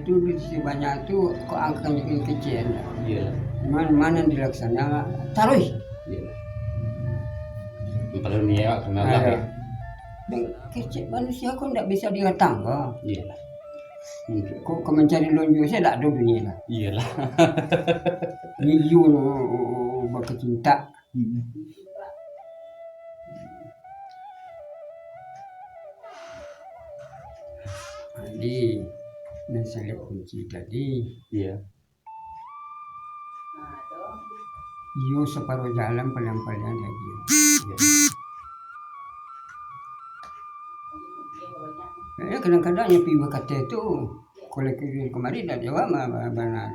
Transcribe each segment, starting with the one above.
itu banyak tuh kok angkanya kecil. Iya. Mana dilaksanakan taruh. Iya. Kalau dia kenal lah ya. Dan kecil manusia kok tidak bisa dia tangga. Iya. Kok mencari lonjo saya tak ada dunia lah. Iyalah. Niyu berkecinta. Jadi mensalib kunci tadi. Iya. Yo separuh jalan pelan-pelan lagi. Iya. Ya kadang-kadang yang piwa kata itu kalau kemarin dah jawab mana.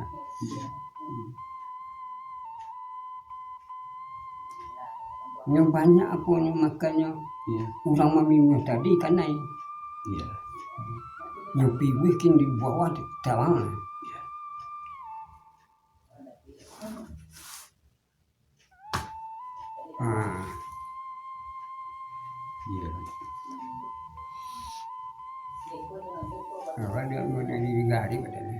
Yang banyak apa yang makannya. Iya. Orang mamimu tadi kan naik. Iya. Yang piwa kin di bawah di tawang. Iya. Iya. Apa dia mau dari gari padahal.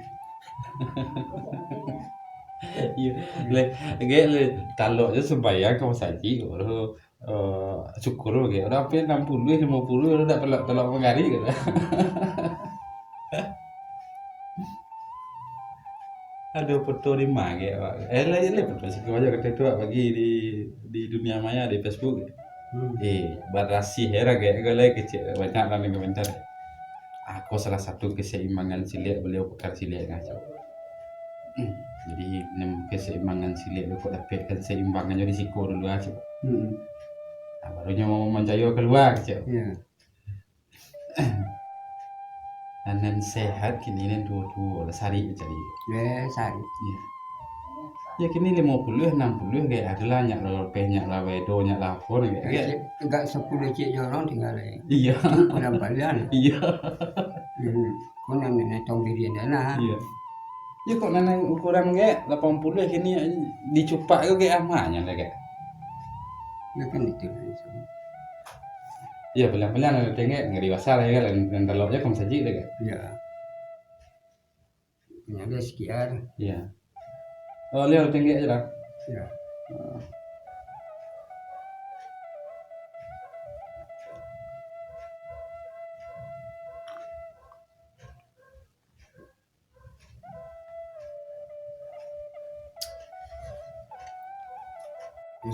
Iya, le kalau aja sembahyang kamu saji, orang syukur gitu. Orang apa 60, 50, orang tak telok mengari gitu. Ada foto di mana ya, Pak? Le foto sih aja kata itu bagi di dunia maya di Facebook. Berasi hera kayak gale kecil banyak orang yang komentar. Aku salah satu keseimbangan silik, beliau pakar silik ngaco. Jadi keseimbangan silik lu kok dapat keseimbangannya di siku dulu aja. Nah, barunya mau mencayo keluar aja. Iya. Dan sehat kini ini dua sari jadi. Sari. Iya. Ya kini 50, 60 kayak adalah nyak penyak lah wedo nyak lapor kayak. Enggak 10 cik orang tinggal lagi. Iya. Pelan-pelan. Iya. Kau nenek tong diri dana. Iya. Ya kok nenek ukuran kayak 80 kini dicupak ke kayak amanya lah kayak. Ya kan itu. Iya pelan-pelan ada tengok nggak dewasa lah ya dan telurnya kamu saji deh kayak. Iya. Ini ada sekian. Iya. Oh lihat tengok aja lah. Iya.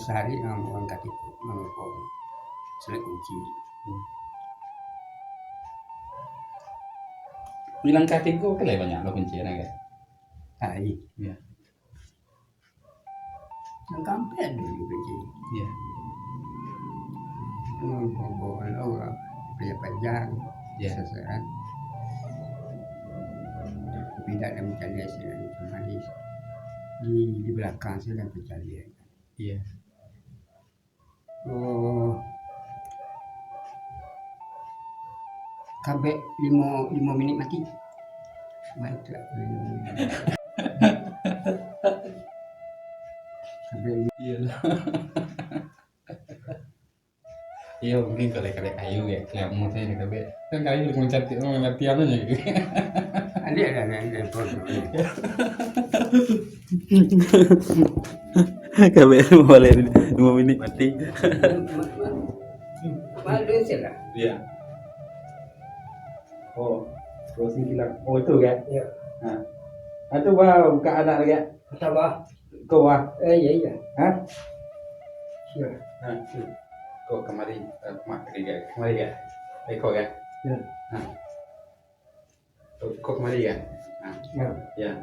Sehari orang kaki mengepung selek kunci. Bilang katiku kan banyak lo kunci kan? Hai. Iya. Yang kampet dulu kunci. Iya. Bawa orang punya panjang. Iya. Seseran. Tapi tidak ada mencari hasil manis. Di belakang saya dan pencarian. Iya. Oh, kabeh 5 menit mati. Baik tak. Iya. Iya mungkin kalau kayu ya kamu saya nih tapi kan kayu mengerti apa nya gitu. Ada Kabeh boleh 5 menit mati. Malu sih lah. Iya. Oh, closing bilang. Oh itu ya? Ya. Nah. Itu bah buka anak lagi. Tambah. Kau ah? Iya. Hah? Ya. Nah. Kau kemari ya? Kau ya? Ya. Nah. Kau kemari ya? Nah. Ya. Ya.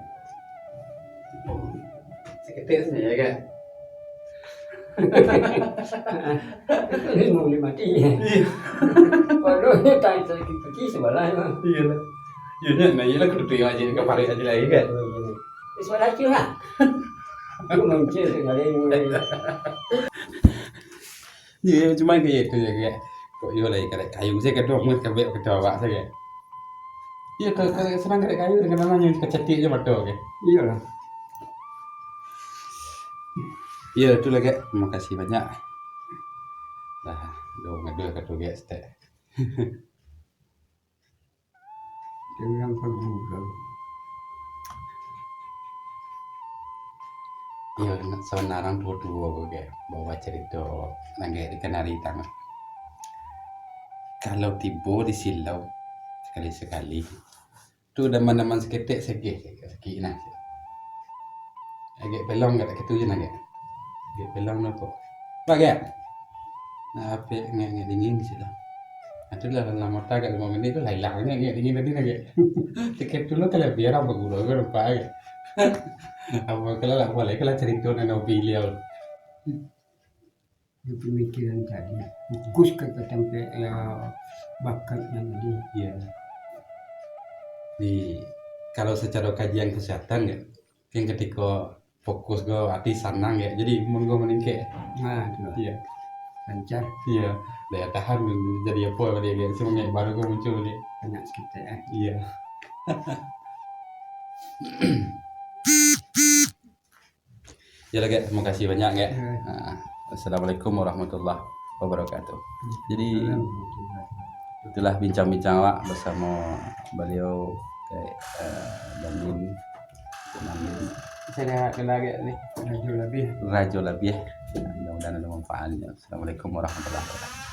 Seketik saja ya kan? Ini mau mati. Iya. Kalau dia tak pergi sebelah mah. Iya lah. Iya nah iya lah kudu aja ke pare aja lagi kan. Sebelah tu lah. Aku mencet sekali mulai. Iya cuma kayak itu ya kayak kok yo lagi kayu saya kedua mungkin kabeh kedua saya. Iya kalau senang kayu dengan namanya kecetik aja betul oke. Iya lah. Iya itu lagi. Terima kasih banyak. Nah, ngadu ke guys teh. Dia bilang perlu. Iya, sebenarnya dua-dua gue bawa cerita nangge di Kenari Tangan. Kalau tiba di silau sekali-sekali, tu daman-daman seketik sekik nah. Agak pelong gak gitu je nangge. Agak pelong no kok. Pakai. Nah, apa nge dingin sih lah. Itu lah lama tak agak 5 menit tu lailangnya nge dingin tadi nangge. Tiket dulu kalau biar apa guru gue lupa ya. Apa kalau lah boleh kalau cerita nang beliau. Itu pemikiran tadi fokus ke tempat ya bakatnya tadi. Iya. Di kalau secara kajian kesehatan ya, yang ketika fokus ke hati sanang ya, jadi mun gue meningke. Nah itu Iya. lancar Iya, daya tahan jadi apa dia kayak semuanya baru gue muncul nih. banyak kita Iya. Ya lagi, terima kasih banyak ya. Assalamualaikum warahmatullahi wabarakatuh. Jadi itulah bincang-bincang awak bersama beliau kayak Bandin. Saya lagi nih. Rajo lebih Rajo lebih. Mudah-mudahan ada manfaatnya. Assalamualaikum warahmatullahi wabarakatuh.